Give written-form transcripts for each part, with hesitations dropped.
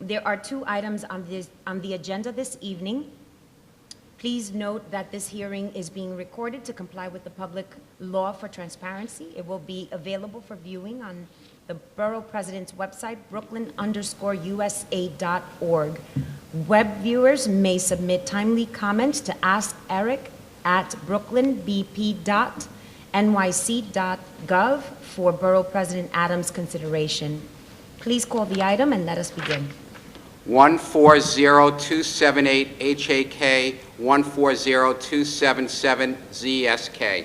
There are two items on the agenda this evening. Please note that this hearing is being recorded to comply with the public law for transparency. It will be available for viewing on the Borough Presidents website, brooklyn_usa.org. Web viewers may submit timely comments to Ask Eric at brooklynbp.nyc.gov for Borough President Adams' consideration. Please call the item and let us begin. 140278 HAK 140277 ZSK.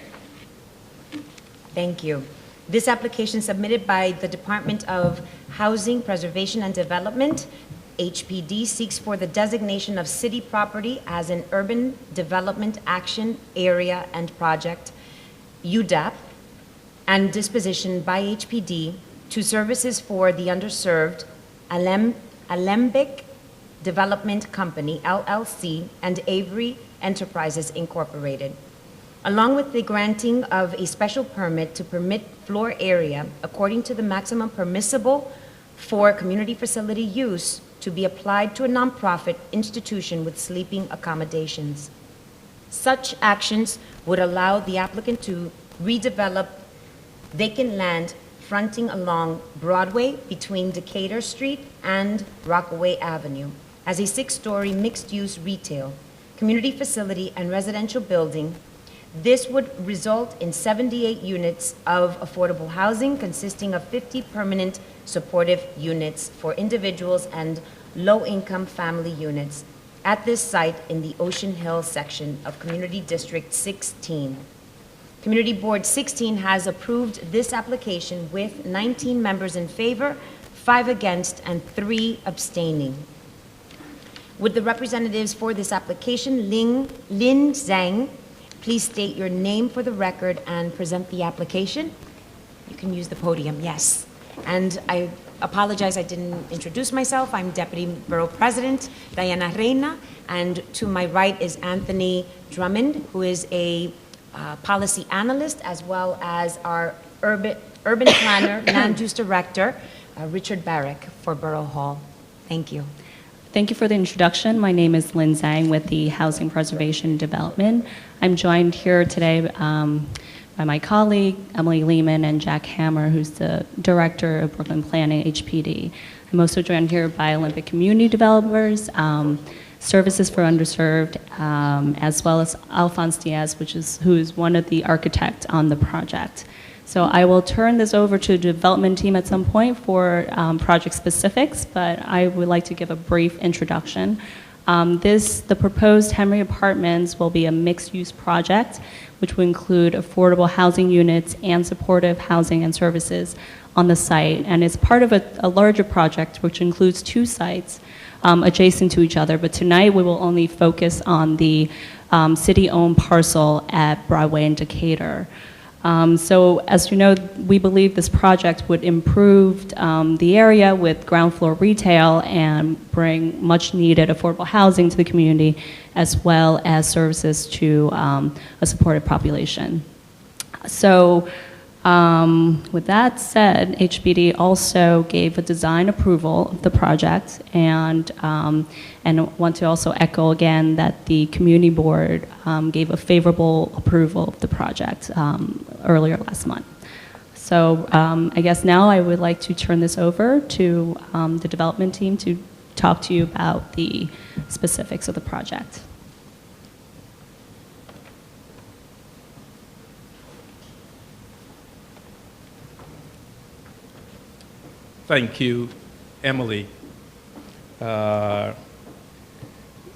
Thank you. This application submitted by the Department of Housing, Preservation and Development, HPD, seeks for the designation of city property as an Urban Development Action Area and Project, UDAP, and disposition by HPD to services for the underserved Alembic Development Company, LLC, and Avery Enterprises, Incorporated, along with the granting of a special permit to permit floor area according to the maximum permissible for community facility use to be applied to a nonprofit institution with sleeping accommodations. Such actions would allow the applicant to redevelop vacant land fronting along Broadway between Decatur Street and Rockaway Avenue as a 6-story mixed-use retail, community facility, and residential building. This would result in 78 units of affordable housing consisting of 50 permanent supportive units for individuals and low-income family units at this site in the Ocean Hill section of Community District 16. Community Board 16 has approved this application with 19 members in favor, 5 against, and 3 abstaining. Would the representatives for this application, Lin Zhang, please state your name for the record and present the application? You can use the podium, yes. And I apologize, I didn't introduce myself. I'm Deputy Borough President Diana Reina, and to my right is Anthony Drummond, who is a policy analyst, as well as our urban planner, land use director, Richard Barrick for Borough Hall. Thank you. Thank you for the introduction. My name is Lin Zhang with the Housing Preservation and Development. I'm joined here today by my colleague, Emily Lehman, and Jack Hammer, who's the Director of Brooklyn Planning, HPD. I'm also joined here by Olympic Community Developers, Services for Underserved, as well as Alphonse Diaz, who is one of the architects on the project. So I will turn this over to the development team at some point for project specifics, but I would like to give a brief introduction. The proposed Henry Apartments will be a mixed-use project, which will include affordable housing units and supportive housing and services on the site. And it's part of a larger project, which includes 2 sites adjacent to each other. But tonight, we will only focus on the city-owned parcel at Broadway and Decatur. So as you know, we believe this project would improve the area with ground floor retail and bring much needed affordable housing to the community, as well as services to a supported population. So with that said, HPD also gave a design approval of the project, and want to also echo again that the community board gave a favorable approval of the project earlier last month. So I guess now I would like to turn this over to the development team to talk to you about the specifics of the project. Thank you, Emily.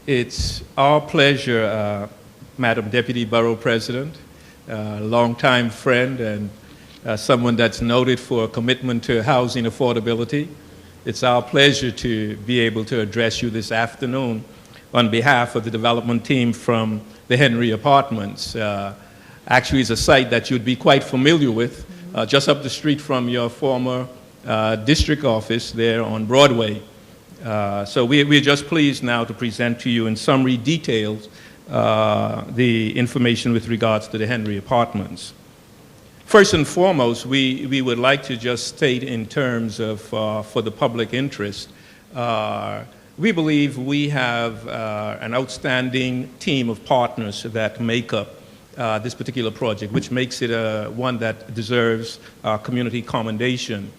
It's our pleasure, Madam Deputy Borough President, longtime friend and someone that's noted for a commitment to housing affordability. It's our pleasure to be able to address you this afternoon on behalf of the development team from the Henry Apartments. Actually, it's a site that you'd be quite familiar with, just up the street from your former district office there on Broadway. So we're just pleased now to present to you in summary details the information with regards to the Henry Apartments. First and foremost, we would like to just state in terms of, for the public interest, we believe we have an outstanding team of partners that make up this particular project, which makes it one that deserves community commendation.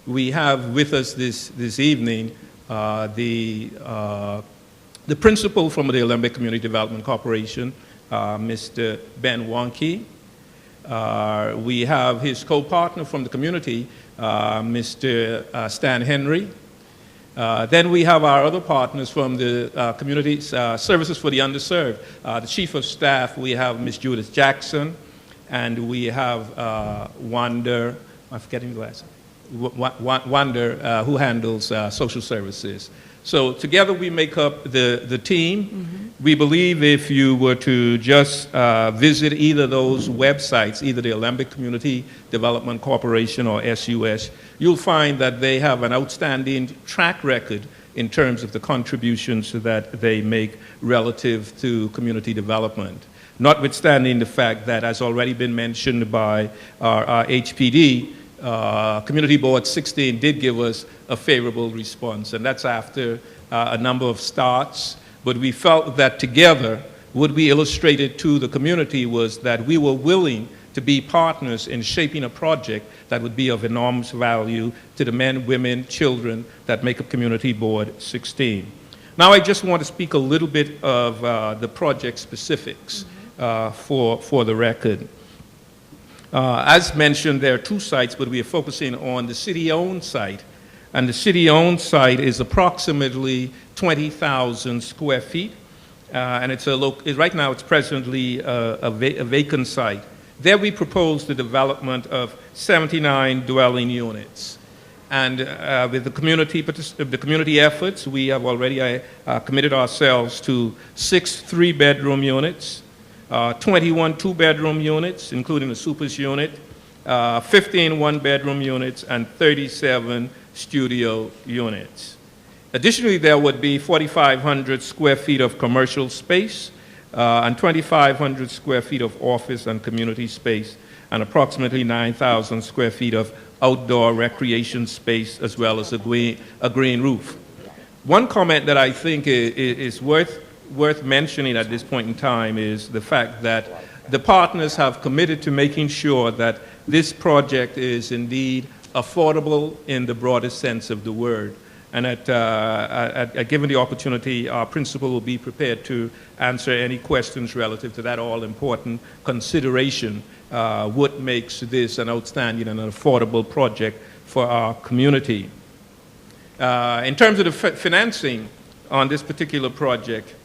We have with us this evening the principal from the Olympic Community Development Corporation, Mr. Ben Wonke. We have his co-partner from the community, Mr. Stan Henry. Then we have our other partners from the community services for the underserved. The chief of staff, we have Ms. Judith Jackson, and we have Wanda, I'm forgetting the last name, Wanda, who handles social services. So together we make up the team. Mm-hmm. We believe if you were to just visit either those websites, either the Olympic Community Development Corporation or SUS, you'll find that they have an outstanding track record in terms of the contributions that they make relative to community development. Notwithstanding the fact that, as already been mentioned by our HPD, Community Board 16 did give us a favorable response, and that's after a number of starts. But we felt that together, what we illustrated to the community was that we were willing to be partners in shaping a project that would be of enormous value to the men, women, children that make up Community Board 16. Now I just want to speak a little bit of the project specifics for the record. As mentioned, there are two sites, but we are focusing on the city-owned site. And the city-owned site is approximately 20,000 square feet. And right now it's presently a vacant site. There we propose the development of 79 dwelling units. And with the community efforts, we have already committed ourselves to 6 3-bedroom units, 21 2-bedroom units, including the supers unit, 15 1-bedroom units, and 37 studio units. Additionally, there would be 4,500 square feet of commercial space and 2,500 square feet of office and community space, and approximately 9,000 square feet of outdoor recreation space, as well as a green roof. One comment that I think is worth mentioning at this point in time is the fact that the partners have committed to making sure that this project is indeed affordable in the broadest sense of the word. And given the opportunity, our principal will be prepared to answer any questions relative to that all-important consideration, what makes this an outstanding and an affordable project for our community. In terms of the financing on this particular project,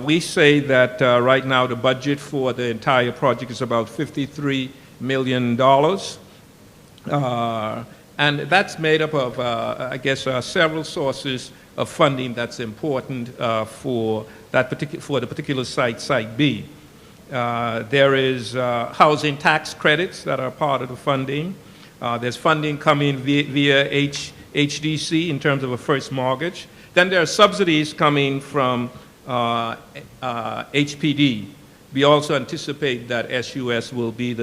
we say that right now the budget for the entire project is about $53 million. And that's made up of, I guess, several sources of funding that's important for the particular site, Site B. There is housing tax credits that are part of the funding. There's funding coming via HDC in terms of a first mortgage. Then there are subsidies coming from HPD. We also anticipate that SUS will be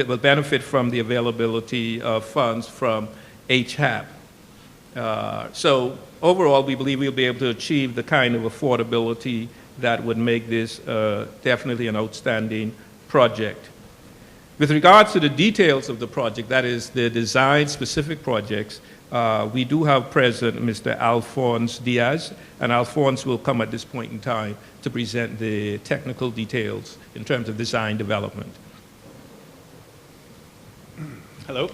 will benefit from the availability of funds from HAP. So overall, we believe we'll be able to achieve the kind of affordability that would make this definitely an outstanding project. With regards to the details of the project, that is the design-specific projects, we do have present Mr. Alphonse Diaz, and Alphonse will come at this point in time to present the technical details in terms of design development. Hello.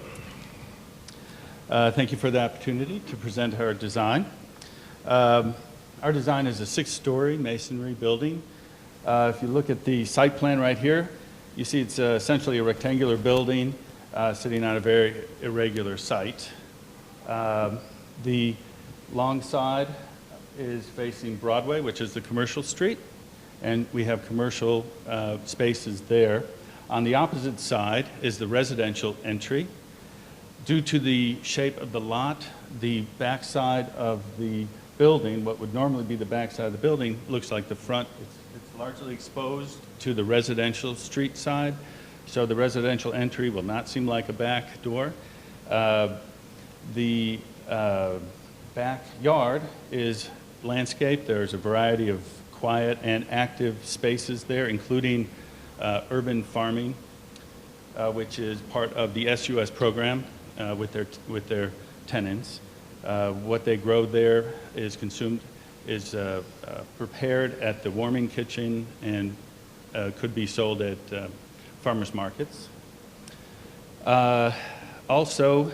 Thank you for the opportunity to present our design. Our design is a 6-story masonry building. If you look at the site plan right here, you see it's essentially a rectangular building sitting on a very irregular site. The long side is facing Broadway, which is the commercial street, and we have commercial spaces there. On the opposite side is the residential entry. Due to the shape of the lot, the backside of the building, what would normally be the backside of the building, looks like the front. It's largely exposed to the residential street side, so the residential entry will not seem like a back door. The backyard is landscaped. There's a variety of quiet and active spaces there, including urban farming, which is part of the SUS program with their tenants. What they grow there is prepared at the warming kitchen and could be sold at farmers markets. Also,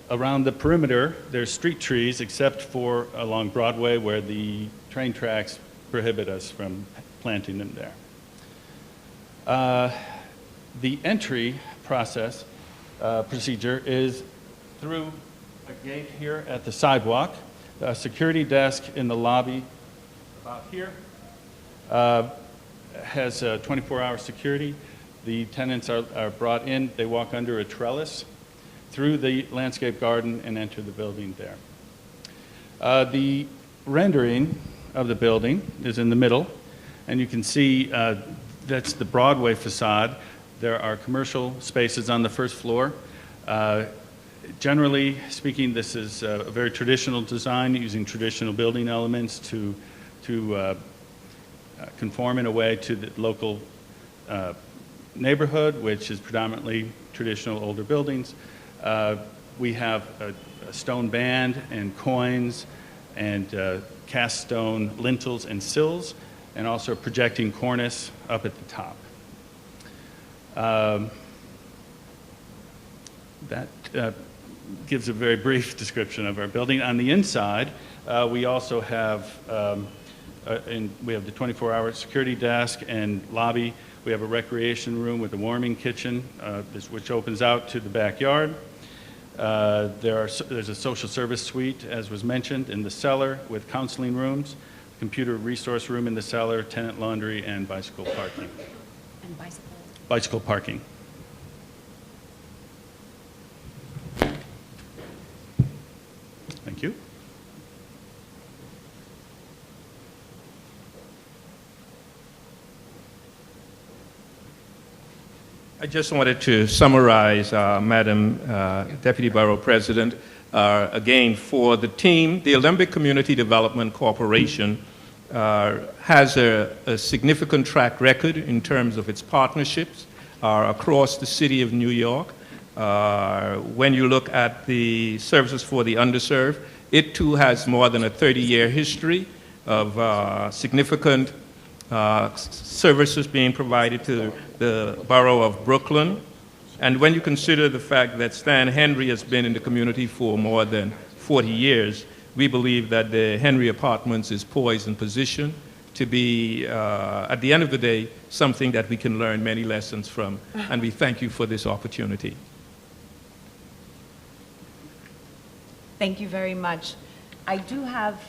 around the perimeter, there's street trees, except for along Broadway, where the train tracks prohibit us from planting them there. The entry procedure is through a gate here at the sidewalk, a security desk in the lobby about here has 24-hour security. The tenants are brought in, they walk under a trellis through the landscape garden and enter the building there. The rendering of the building is in the middle, and you can see that's the Broadway facade. There are commercial spaces on the first floor. Generally speaking, this is a very traditional design using traditional building elements to conform in a way to the local neighborhood, which is predominantly traditional older buildings. We have a stone band and coins and cast stone lintels and sills, and also a projecting cornice up at the top. That gives a very brief description of our building. On the inside, we also have we have the 24-hour security desk and lobby. We have a recreation room with a warming kitchen, which opens out to the backyard. There's a social service suite, as was mentioned, in the cellar with counseling rooms, computer resource room in the cellar, tenant laundry, and bicycle parking. And bicycles. Bicycle parking. Thank you. I just wanted to summarize, Madam Deputy Borough President, again, for the team, the Olympic Community Development Corporation has a significant track record in terms of its partnerships across the city of New York. When you look at the services for the underserved, it too has more than a 30-year history of significant services being provided to the borough of Brooklyn. And when you consider the fact that Stan Henry has been in the community for more than 40 years, we believe that the Henry Apartments is poised and positioned to be, at the end of the day, something that we can learn many lessons from. And we thank you for this opportunity. Thank you very much. I do have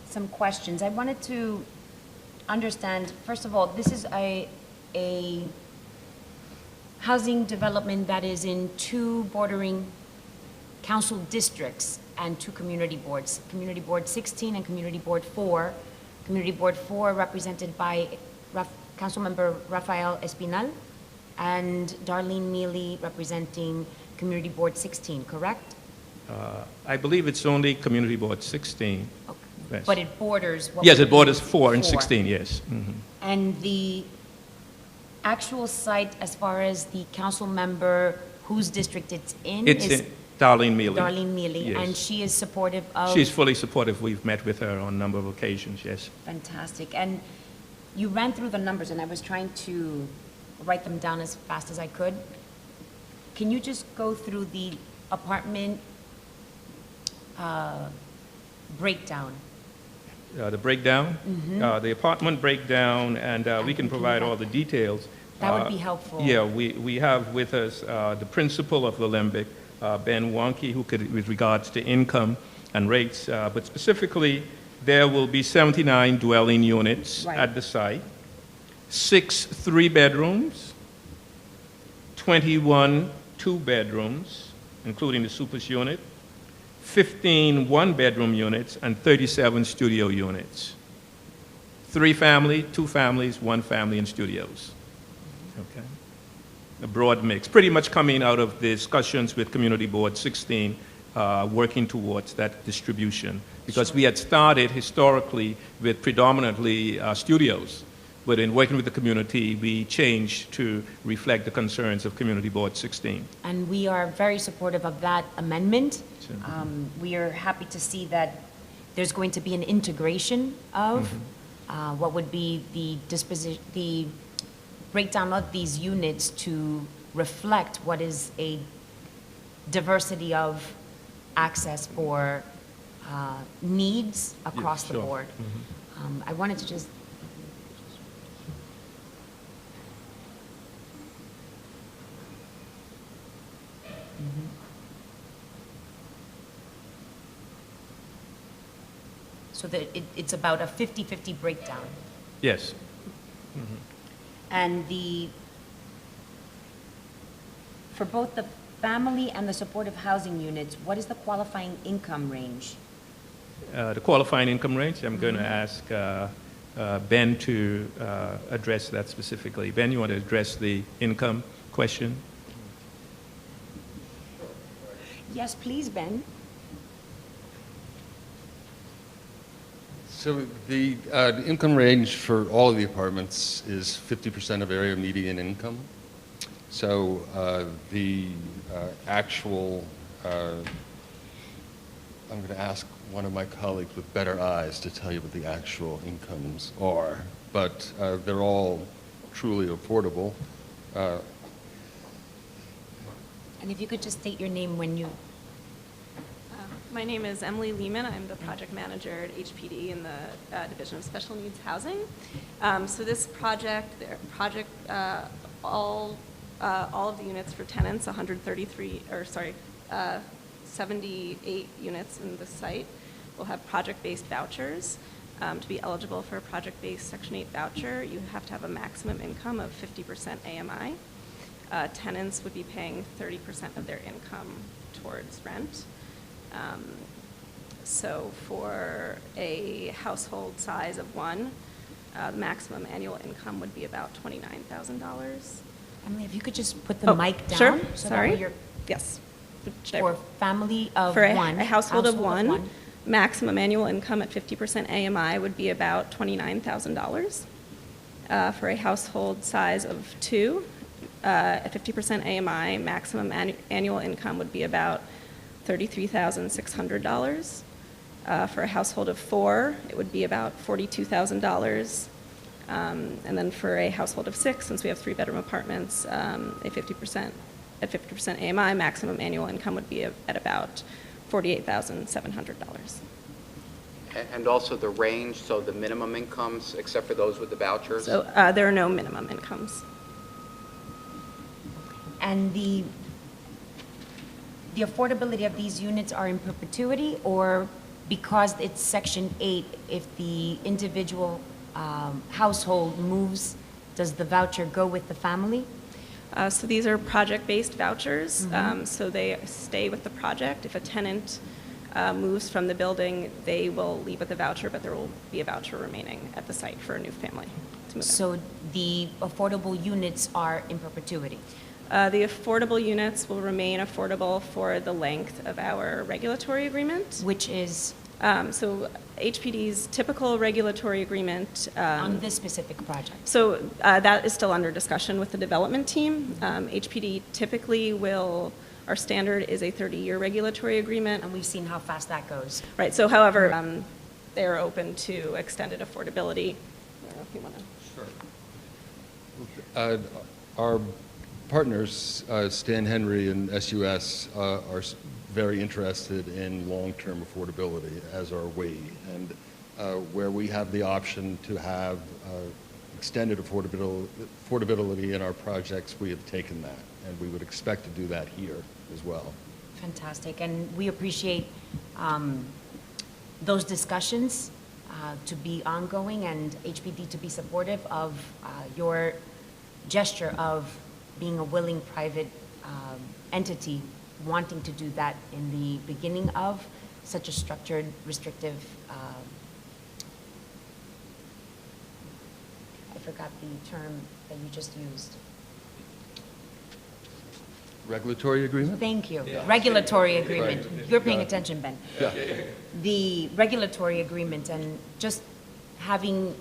some questions. I wanted to understand, first of all, this is a housing development that is in two bordering council districts and two community boards, Community Board 16 and Community Board 4. Community Board 4 represented by Councilmember Rafael Espinal and Darlene Neely representing Community Board 16, correct? I believe it's only Community Board 16. Okay. Yes. But it borders what Yes, would it borders be 4 and 16, yes. Mhm. And the actual site, as far as the council member whose district it's in, It's is in Darlene Mealy. Darlene Neely, Yes. and she is supportive of... She's fully supportive. We've met with her on a number of occasions, yes. Fantastic. And you ran through the numbers, and I was trying to write them down as fast as I could. Can you just go through the apartment breakdown? The breakdown, the apartment breakdown, and we can provide all the details. That would be helpful. Yeah, we have with us the principal of the Limbic, Ben Wonke, who could, with regards to income and rates, but specifically, there will be 79 dwelling units Right. at the site, 6 3-bedrooms, 21 2-bedrooms, including the supers unit, 15 one-bedroom units, and 37 studio units. 3 family, 2 families, 1 family, and studios. Okay. A broad mix, pretty much coming out of the discussions with Community Board 16 working towards that distribution. Because we had started historically with predominantly studios, but in working with the community, we changed to reflect the concerns of Community Board 16. And we are very supportive of that amendment. Sure. We are happy to see that there's going to be an integration of what would be the breakdown of these units to reflect what is a diversity of access for needs across the sure. board. I wanted to just so that it's about a 50-50 breakdown. Yes. And for both the family and the supportive housing units, what is the qualifying income range? The qualifying income range, I'm going to ask Ben to address that specifically. Ben, you want to address the income question? Yes, please, Ben. So the income range for all of the apartments is 50% of area median income. So the actual, I'm going to ask one of my colleagues with better eyes to tell you what the actual incomes are, but they're all truly affordable. And if you could just state your name when you... My name is Emily Lehman. I'm the project manager at HPD in the Division of Special Needs Housing. So this project, all of the units for tenants, 78 units in the site, will have project-based vouchers. To be eligible for a project-based Section 8 voucher, you have to have a maximum income of 50% AMI. Tenants would be paying 30% of their income towards rent. So for a household size of one, the maximum annual income would be about $29,000. Emily, if you could just put the mic down. Sure, So that sorry. way you're... Yes. For family of For one. a household of one, maximum annual income at 50% AMI would be about $29,000. For a household size of two, at 50% AMI, maximum annual income would be about $33,600. For a household of four, it would be about $42,000. And then for a household of six, since we have three-bedroom apartments, at 50% AMI, maximum annual income would be at about $48,700. And also the range, so the minimum incomes, except for those with the vouchers? So there are no minimum incomes. And the affordability of these units are in perpetuity, or because it's Section 8, if the individual household moves, does the voucher go with the family? So these are project-based vouchers, so they stay with the project. If a tenant moves from the building, they will leave with a voucher, but there will be a voucher remaining at the site for a new family to move in. So the affordable units are in perpetuity? The affordable units will remain affordable for the length of our regulatory agreement. Which is So HPD's typical regulatory agreement. on this specific project? So that is still under discussion with the development team. HPD typically will, our standard is a 30-year regulatory agreement. And we've seen how fast that goes. Right, so however, they're open to extended affordability. I don't know if you want to. Sure. Our partners, Stan Henry and SUS, are very interested in long-term affordability, as are we. And where we have the option to have extended affordability in our projects, we have taken that. And we would expect to do that here as well. Fantastic. And we appreciate those discussions to be ongoing and HPD to be supportive of your gesture of being a willing private entity wanting to do that in the beginning of such a structured, restrictive, I forgot the term that you just used. Regulatory agreement? Thank you. Regulatory agreement. Right. You're paying attention, Ben. Yeah. The regulatory agreement, and just having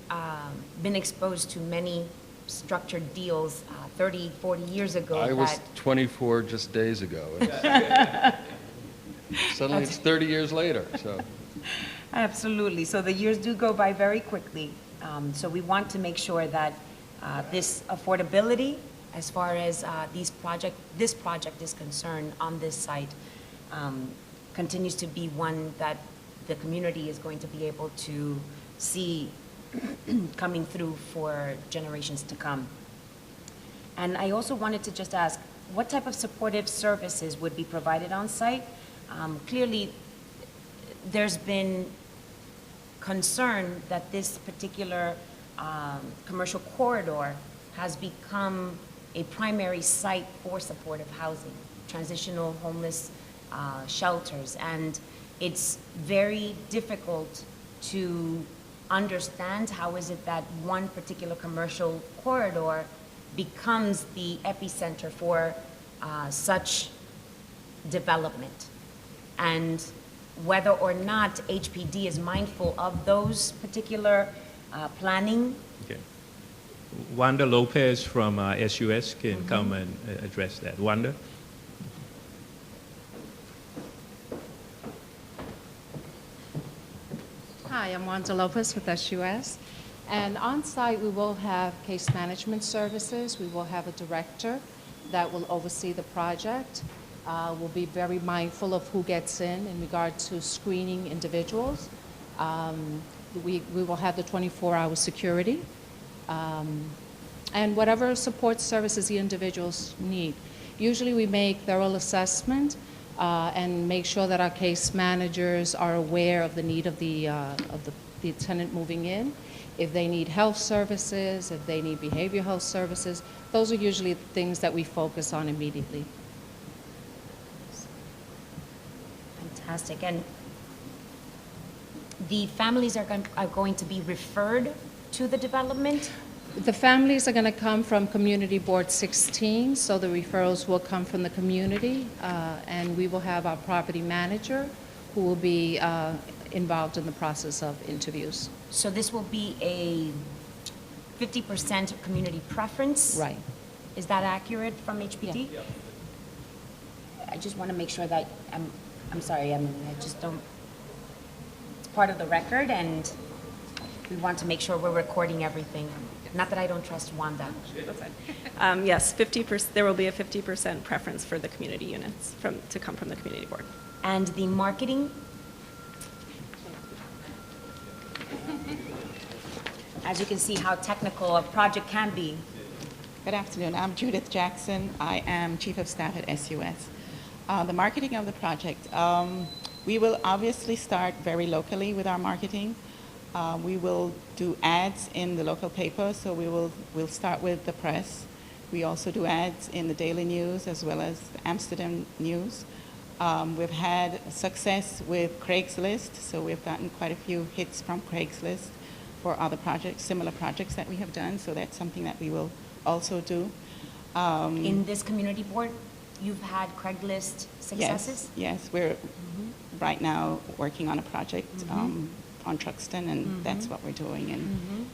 been exposed to many structured deals 30, 40 years ago. I was that 24 just days ago. Suddenly it's 30 years later, so. Absolutely. So the years do go by very quickly. So we want to make sure that this affordability, as far as this project is concerned on this site, continues to be one that the community is going to be able to see coming through for generations to come. And I also wanted to just ask, what type of supportive services would be provided on site? Clearly, there's been concern that this particular commercial corridor has become a primary site for supportive housing, transitional homeless shelters, and it's very difficult to understand how is it that one particular commercial corridor becomes the epicenter for such development, and whether or not HPD is mindful of those particular planning. Okay. Wanda Lopez from SUS can come and address that. Wanda? Hi, I'm Wanda Lopez with SUS. And on site, we will have case management services. We will have a director that will oversee the project. We'll be very mindful of who gets in regard to screening individuals. We will have the 24-hour security. And whatever support services the individuals need. Usually we make thorough assessment and make sure that our case managers are aware of the need of the tenant moving in. If they need health services, if they need behavioral health services, those are usually the things that we focus on immediately. Fantastic. And the families are going to be referred to the development? The families are going to come from Community Board 16, so the referrals will come from the community, and we will have our property manager who will be involved in the process of interviews. So this will be a 50% community preference? Right. Is that accurate from HPD? Yeah. I just want to make sure that, I'm sorry, I just don't, it's part of the record, and we want to make sure we're recording everything. Not that I don't trust Wanda. That's fine. Yes, 50%, there will be a 50% preference for the community units to come from the community board. And the marketing? As you can see how technical a project can be. Good afternoon. I'm Judith Jackson. I am Chief of Staff at SUS. The marketing of the project. We will obviously start very locally with our marketing. We will do ads in the local paper, so we'll start with the press. We also do ads in the Daily News as well as the Amsterdam News. We've had success with Craigslist, so we've gotten quite a few hits from Craigslist for other projects, similar projects that we have done, so that's something that we will also do. In this community board, you've had Craigslist successes? Yes, we're right now working on a project on Truxton, and that's what we're doing,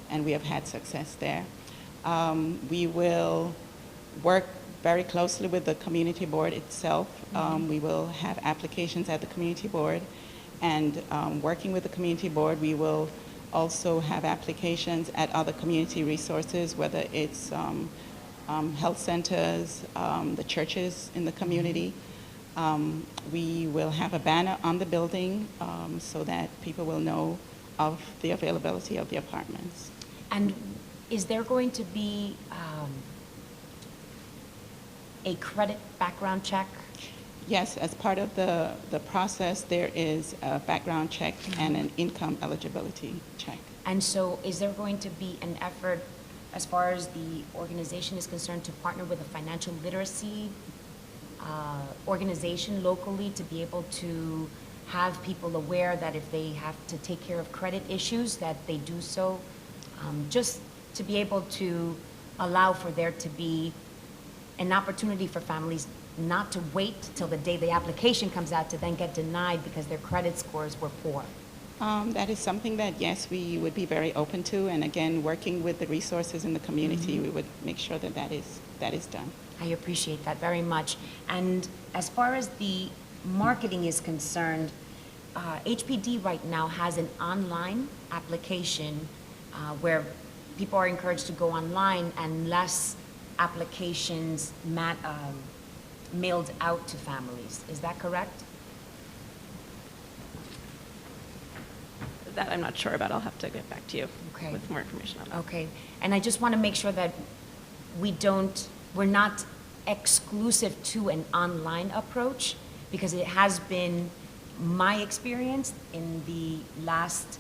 and we have had success there. We will work very closely with the community board itself. We will have applications at the community board, and working with the community board, we will also have applications at other community resources, whether it's health centers, the churches in the community. We will have a banner on the building so that people will know of the availability of the apartments. And is there going to be a credit background check? Yes, as part of the process, there is a background check and an income eligibility check. And so is there going to be an effort, as far as the organization is concerned, to partner with a financial literacy organization locally to be able to have people aware that if they have to take care of credit issues, that they do so, just to be able to allow for there to be an opportunity for families not to wait till the day the application comes out to then get denied because their credit scores were poor? That is something that, yes, we would be very open to, and again, working with the resources in the community, we would make sure that that is done. I appreciate that very much. And as far as the marketing is concerned, HPD right now has an online application where people are encouraged to go online and less applications mailed out to families. Is that correct? That I'm not sure about. I'll have to get back to you Okay. with more information on that. Okay, and I just want to make sure that we're not exclusive to an online approach, because it has been my experience in the last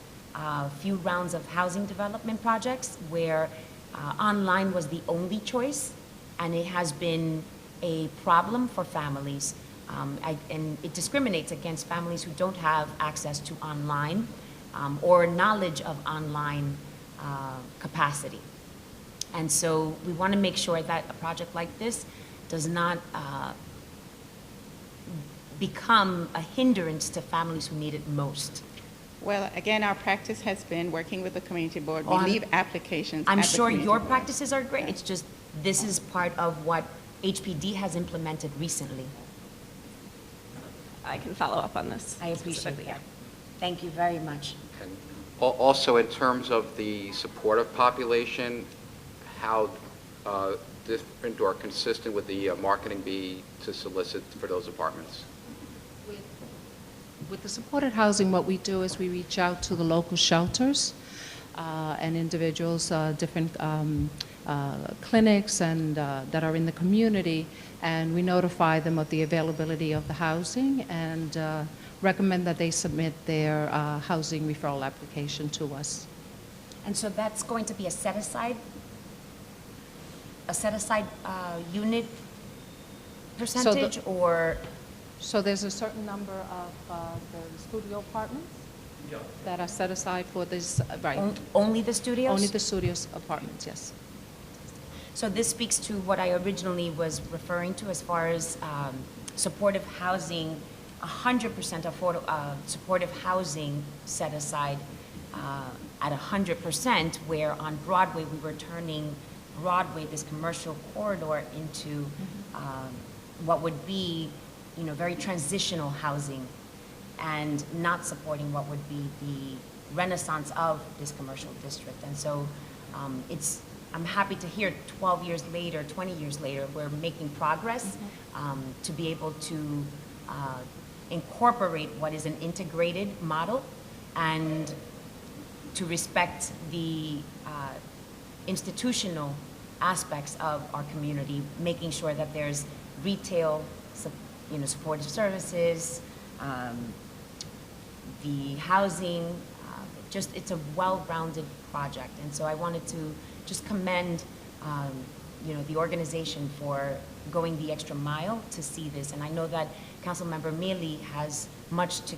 few rounds of housing development projects where online was the only choice, and it has been a problem for families. And it discriminates against families who don't have access to online or knowledge of online capacity. And so we want to make sure that a project like this does not become a hindrance to families who need it most. Well, again, our practice has been working with the community board. We Oh, leave applications I'm at the sure community your board. practices are great. It's just, this is part of what HPD has implemented recently. I can follow up on this. I appreciate specifically, that. Thank you very much. And also, in terms of the supportive population, how different or consistent would the marketing be to solicit for those apartments? With the supported housing, what we do is we reach out to the local shelters and individuals, different clinics and that are in the community, and we notify them of the availability of the housing and recommend that they submit their housing referral application to us. And so that's going to be a set-aside unit percentage, or? So there's a certain number of the studio apartments that are set aside for this, right. Only the studios? Only the studios apartments, yes. So this speaks to what I originally was referring to as far as supportive housing, 100% supportive housing set aside at 100%, where on Broadway we were turning Broadway, this commercial corridor, into what would be, very transitional housing, and not supporting what would be the renaissance of this commercial district. And so I'm happy to hear 12 years later, 20 years later, we're making progress to be able to incorporate what is an integrated model and to respect the institutional aspects of our community, making sure that there's retail, supportive services, the housing, it's a well-rounded project. And so I wanted to just commend, the organization for going the extra mile to see this. And I know that Councilmember Mealy has much to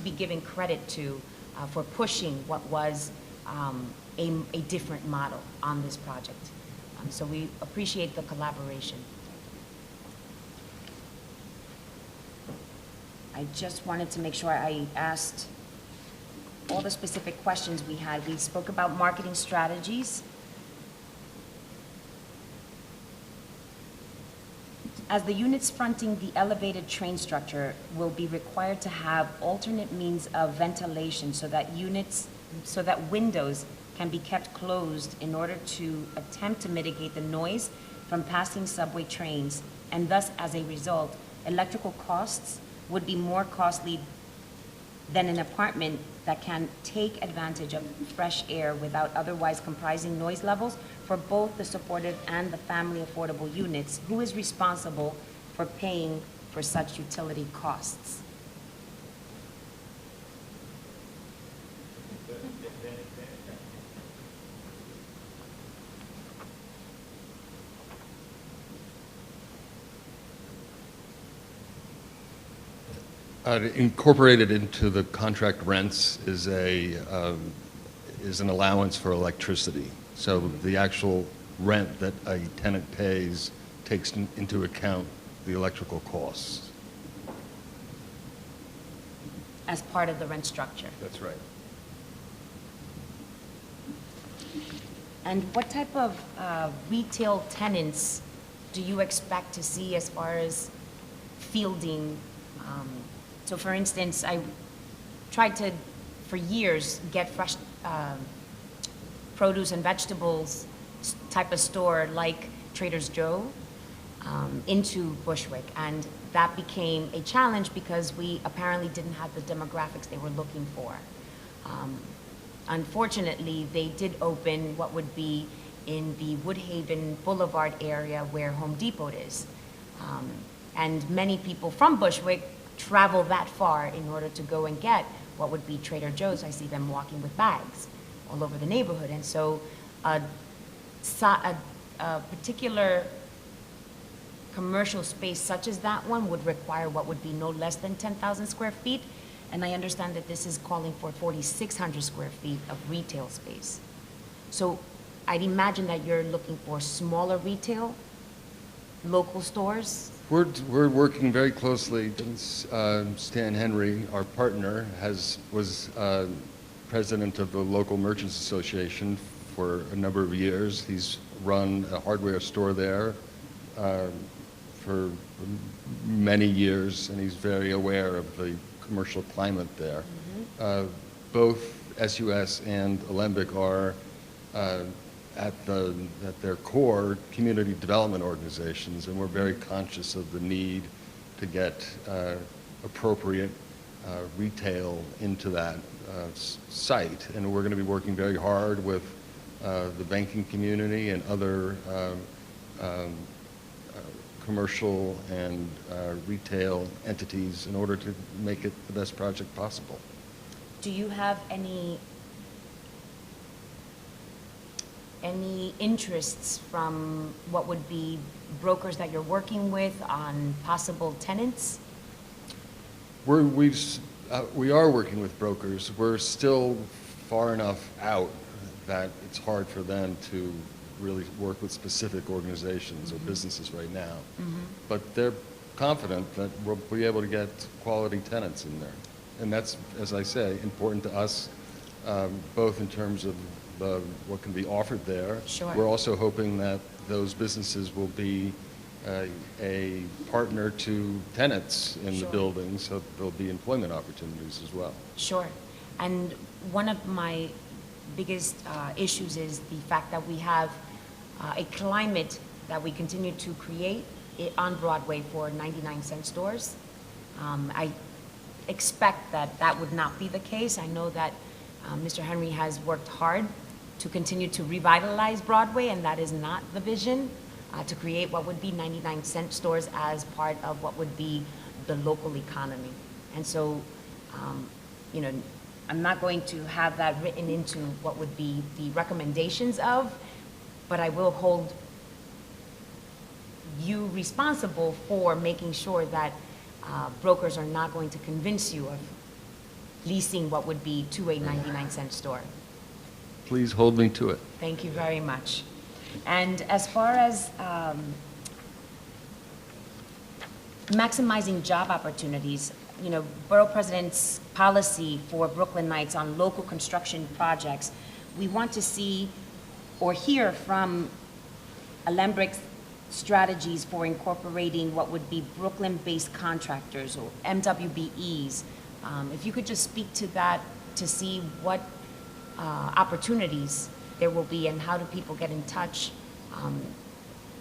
be given credit to for pushing what was a different model on this project. So we appreciate the collaboration. I just wanted to make sure I asked all the specific questions we had. We spoke about marketing strategies. As the units fronting the elevated train structure will be required to have alternate means of ventilation so that windows can be kept closed in order to attempt to mitigate the noise from passing subway trains, and thus, as a result, electrical costs would be more costly than an apartment that can take advantage of fresh air without otherwise comprising noise levels for both the supportive and the family affordable units. Who is responsible for paying for such utility costs? Incorporated into the contract rents is an allowance for electricity. So the actual rent that a tenant pays takes into account the electrical costs. As part of the rent structure. That's right. And what type of retail tenants do you expect to see as far as fielding? So for instance, I tried to, for years, get fresh produce and vegetables type of store like Trader Joe into Bushwick. And that became a challenge because we apparently didn't have the demographics they were looking for. Unfortunately, they did open what would be in the Woodhaven Boulevard area where Home Depot is. And many people from Bushwick travel that far in order to go and get what would be Trader Joe's. I see them walking with bags all over the neighborhood. And so a particular commercial space such as that one would require what would be no less than 10,000 square feet. And I understand that this is calling for 4,600 square feet of retail space. So I'd imagine that you're looking for smaller retail, local stores? We're working very closely. Stan Henry, our partner, was president of the local merchants association for a number of years. He's run a hardware store there for many years, and he's very aware of the commercial climate there. Both SUS and Alembic are at their core community development organizations, and we're very conscious of the need to get appropriate retail into that site. And we're going to be working very hard with the banking community and other commercial and retail entities in order to make it the best project possible. Do you have any interests from what would be brokers that you're working with on possible tenants? We are working with brokers. We're still far enough out that it's hard for them to really work with specific organizations or businesses right now. But they're confident that we'll be able to get quality tenants in there. And that's, as I say, important to us, both in terms of what can be offered there. Sure. We're also hoping that those businesses will be a partner to tenants in the building, so there'll be employment opportunities as well. Sure. And one of my biggest issues is the fact that we have a climate that we continue to create on Broadway for 99-cent stores. I expect that that would not be the case. I know that Mr. Henry has worked hard to continue to revitalize Broadway, and that is not the vision, to create what would be 99-cent stores as part of what would be the local economy. And so, you know, I'm not going to have that written into what would be the recommendations of, but I will hold you responsible for making sure that brokers are not going to convince you of leasing what would be to a 99-cent store. Please hold me to it. Thank you very much. And as far as maximizing job opportunities, you know, Borough President's policy for Brooklynites on local construction projects, we want to see or hear from Alembic's strategies for incorporating what would be Brooklyn-based contractors or MWBEs. If you could just speak to that to see what opportunities there will be and how do people get in touch.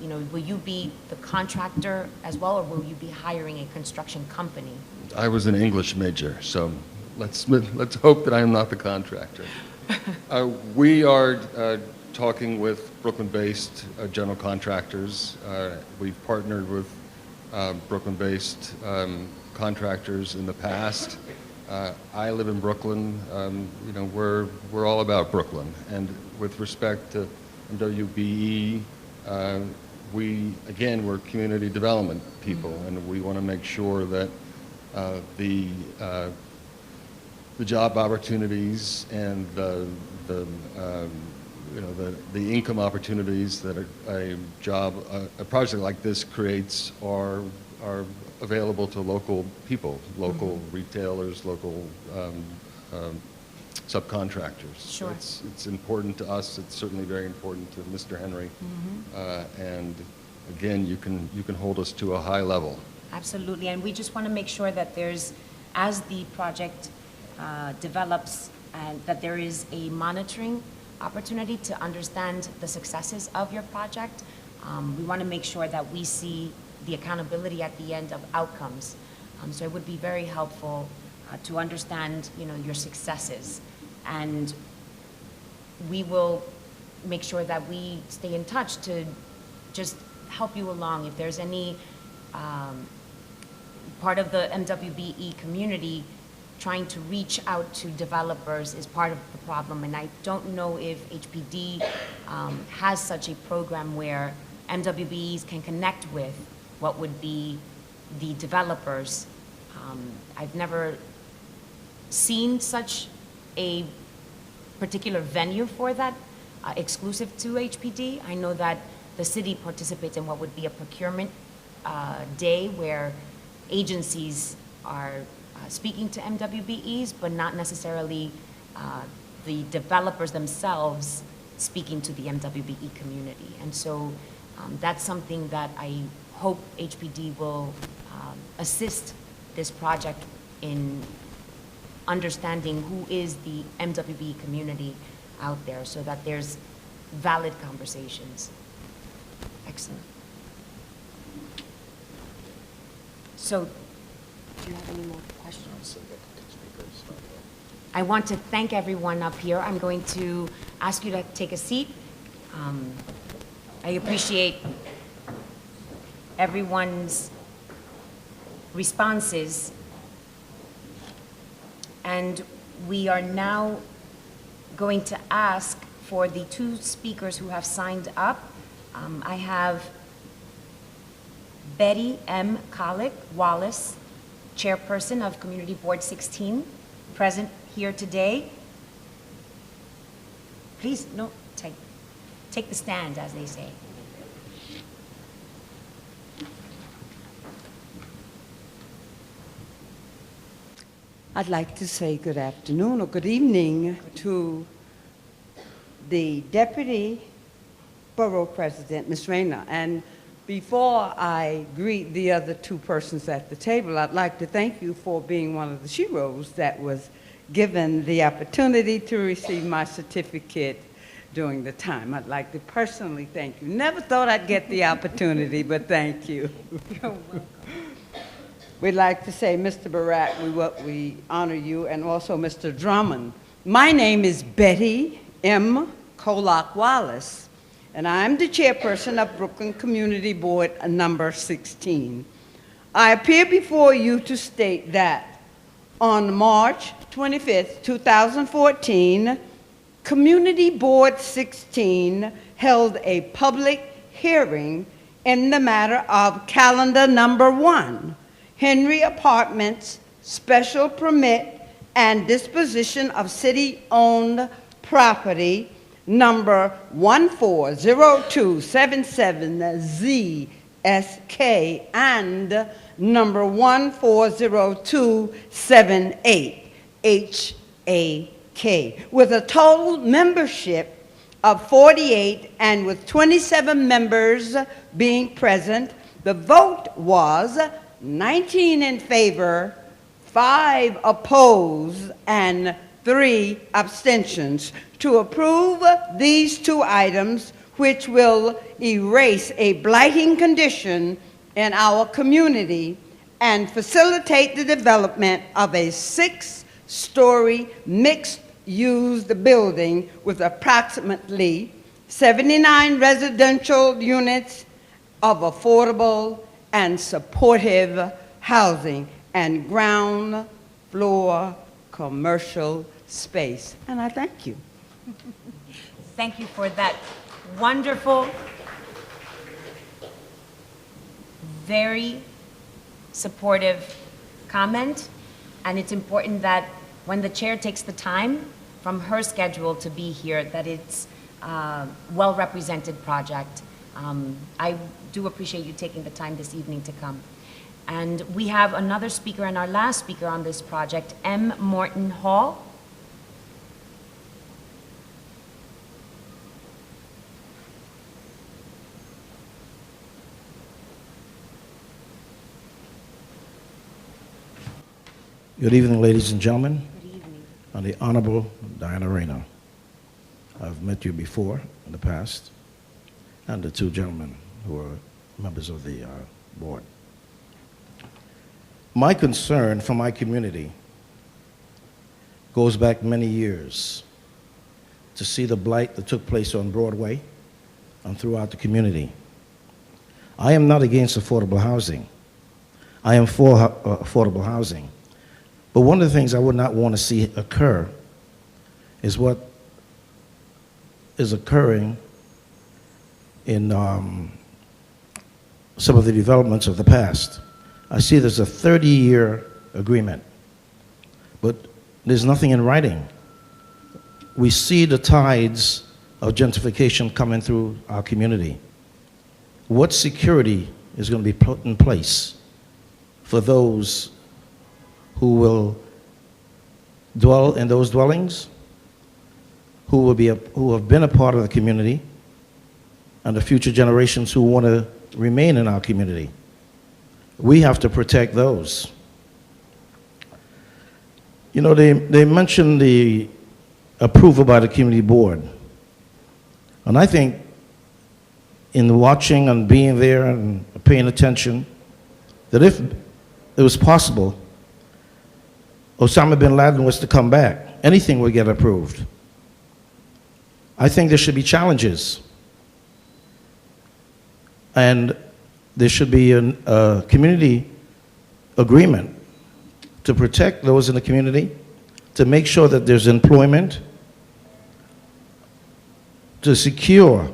You know, will you be the contractor as well, or will you be hiring a construction company? I was an English major, so let's hope that I am not the contractor. We are talking with Brooklyn-based general contractors. We've partnered with Brooklyn-based contractors in the past. I live in Brooklyn. You know, we're all about Brooklyn. And with respect to MWBE, we're community development people, and we want to make sure that the job opportunities and the the income opportunities that a project like this creates are available to local people, local retailers, local subcontractors. Sure. It's important to us. It's certainly very important to Mr. Henry. And again, you can hold us to a high level. Absolutely, and we just want to make sure that as the project develops, and that there is a monitoring opportunity to understand the successes of your project. We want to make sure that we see the accountability at the end of outcomes. So it would be very helpful to understand, your successes, and we will make sure that we stay in touch to just help you along. If there's any part of the MWBE community trying to reach out to developers is part of the problem, and I don't know if HPD has such a program where MWBEs can connect with what would be the developers. I've never seen such a particular venue for that exclusive to HPD. I know that the city participates in what would be a procurement day where agencies are speaking to MWBEs, but not necessarily the developers themselves speaking to the MWBE community. And so that's something that I hope HPD will assist this project in understanding who is the MWBE community out there, so that there's valid conversations. Excellent. So, do you have any more questions? I want to thank everyone up here. I'm going to ask you to take a seat. I appreciate everyone's responses. And we are now going to ask for the two speakers who have signed up. I have Betty M. Colick Wallace, Chairperson of Community Board 16, present here today. Please, no, take the stand, as they say. I'd like to say good afternoon or good evening to the Deputy Borough President, Ms. Rayner. And before I greet the other two persons at the table, I'd like to thank you for being one of the sheroes that was given the opportunity to receive my certificate during the time. I'd like to personally thank you. Never thought I'd get the opportunity, but thank you. You're welcome. We'd like to say, Mr. Barak, we honor you, and also Mr. Drummond. My name is Betty M. Colick Wallace, and I'm the chairperson of Brooklyn Community Board number 16. I appear before you to state that on March 25th, 2014, Community Board 16 held a public hearing in the matter of calendar number 1, Henry Apartments special permit and disposition of city-owned property number 140277ZSK and number 140278HAK, with a total membership of 48 and with 27 members being present. The vote was 19 in favor, 5 opposed, and 3 abstentions to approve these two items, which will erase a blighting condition in our community and facilitate the development of a 6-story mixed-use building with approximately 79 residential units of affordable and supportive housing and ground floor commercial space. And I thank you. Thank you for that wonderful, very supportive comment. And it's important that when the chair takes the time from her schedule to be here, that it's well-represented project. I do appreciate you taking the time this evening to come. And we have another speaker and our last speaker on this project, M. Morton Hall. Good evening, ladies and gentlemen. Good evening. I'm the Honorable Diana Reyna. I've met you before in the past, and the two gentlemen who are members of the board. My concern for my community goes back many years to see the blight that took place on Broadway and throughout the community. I am not against affordable housing. I am for affordable housing. But one of the things I would not want to see occur is what is occurring in some of the developments of the past. I see there's a 30-year agreement, but there's nothing in writing. We see the tides of gentrification coming through our community. What security is going to be put in place for those who will dwell in those dwellings, who have been a part of the community, and the future generations who want to remain in our community? We have to protect those. You know, they mentioned the approval by the community board. And I think in watching and being there and paying attention, that if it was possible, Osama bin Laden was to come back, anything would get approved. I think there should be challenges. And there should be a community agreement to protect those in the community, to make sure that there's employment, to secure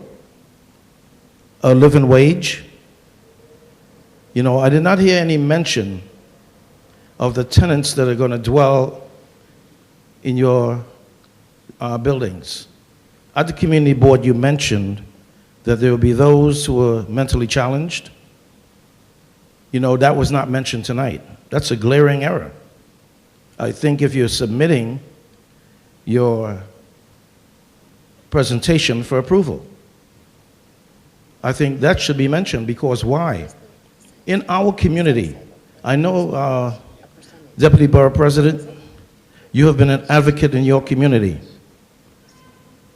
a living wage. You know, I did not hear any mention of the tenants that are going to dwell in your buildings. At the community board, you mentioned that there will be those who are mentally challenged. You know, that was not mentioned tonight. That's a glaring error. I think if you're submitting your presentation for approval, I think that should be mentioned, because why? In our community, I know, Deputy Borough President, you have been an advocate in your community,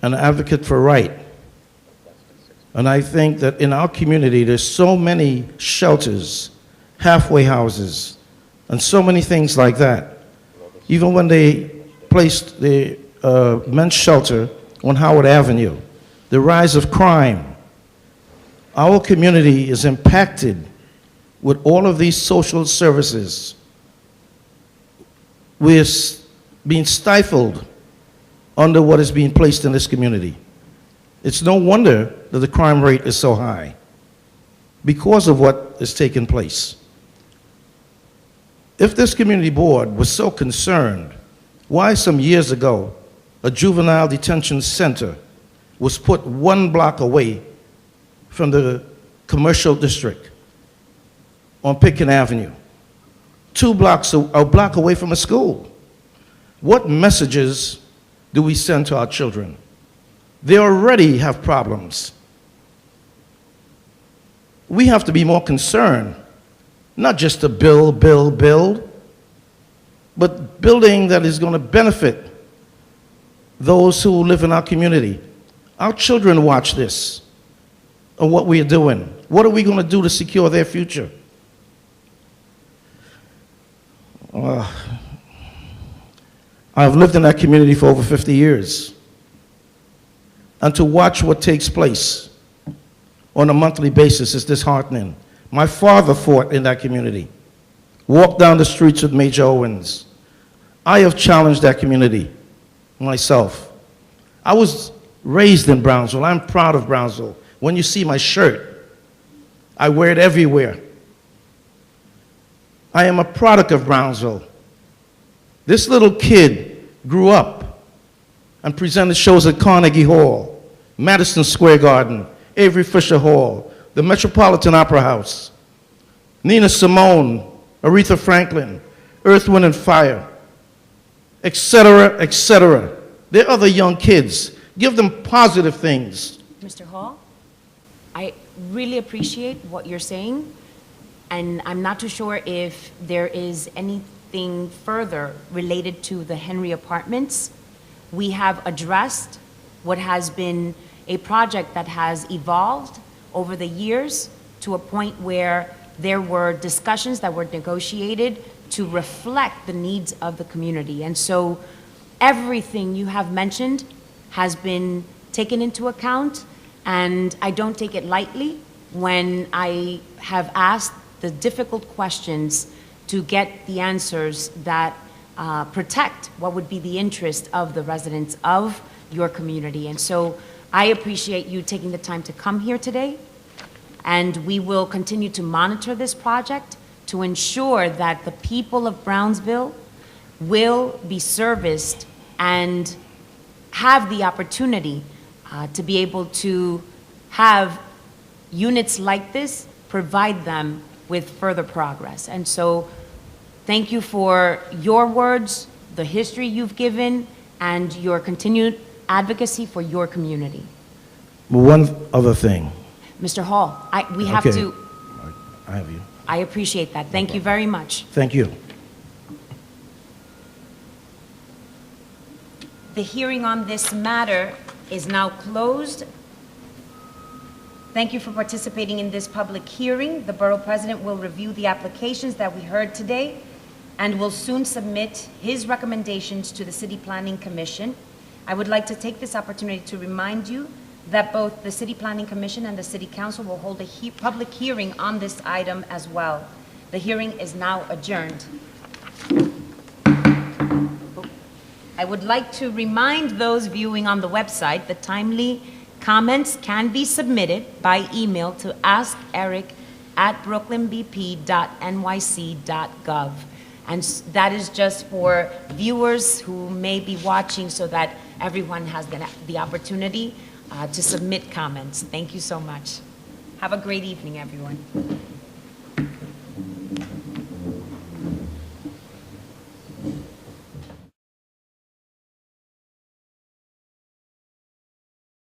an advocate for right. And I think that in our community, there's so many shelters, halfway houses, and so many things like that. Even when they placed the men's shelter on Howard Avenue, the rise of crime, our community is impacted with all of these social services. We're being stifled under what is being placed in this community. It's no wonder that the crime rate is so high, because of what is taking place. If this community board was so concerned, why some years ago a juvenile detention center was put 1 block away from the commercial district on Pitkin Avenue, 2 blocks, a block away from a school? What messages do we send to our children? They already have problems. We have to be more concerned, not just to build, but building that is going to benefit those who live in our community. Our children watch this, and what we are doing. What are we going to do to secure their future? I've lived in that community for over 50 years. And to watch what takes place on a monthly basis is disheartening. My father fought in that community, walked down the streets with Major Owens. I have challenged that community myself. I was raised in Brownsville. I'm proud of Brownsville. When you see my shirt, I wear it everywhere. I am a product of Brownsville. This little kid grew up and presented shows at Carnegie Hall, Madison Square Garden, Avery Fisher Hall, the Metropolitan Opera House, Nina Simone, Aretha Franklin, Earth, Wind and Fire, etc., etc. They're other young kids. Give them positive things. Mr. Hall, I really appreciate what you're saying, and I'm not too sure if there is anything further related to the Henry Apartments. We have addressed what has been a project that has evolved over the years to a point where there were discussions that were negotiated to reflect the needs of the community. And so everything you have mentioned has been taken into account, and I don't take it lightly when I have asked the difficult questions to get the answers that protect what would be the interest of the residents of your community. And so I appreciate you taking the time to come here today, and we will continue to monitor this project to ensure that the people of Brownsville will be serviced and have the opportunity to be able to have units like this provide them with further progress. And so thank you for your words, the history you've given, and your continued advocacy for your community. One other thing. Mr. Hall, we have Okay. to, I have you. I appreciate that. Thank you very much. Thank you. The hearing on this matter is now closed. Thank you for participating in this public hearing. The Borough President will review the applications that we heard today and will soon submit his recommendations to the City Planning Commission. I would like to take this opportunity to remind you that both the City Planning Commission and the City Council will hold a public hearing on this item as well. The hearing is now adjourned. I would like to remind those viewing on the website that timely comments can be submitted by email to askeric@brooklynbp.nyc.gov. And that is just for viewers who may be watching so that everyone has the opportunity to submit comments. Thank you so much. Have a great evening, everyone.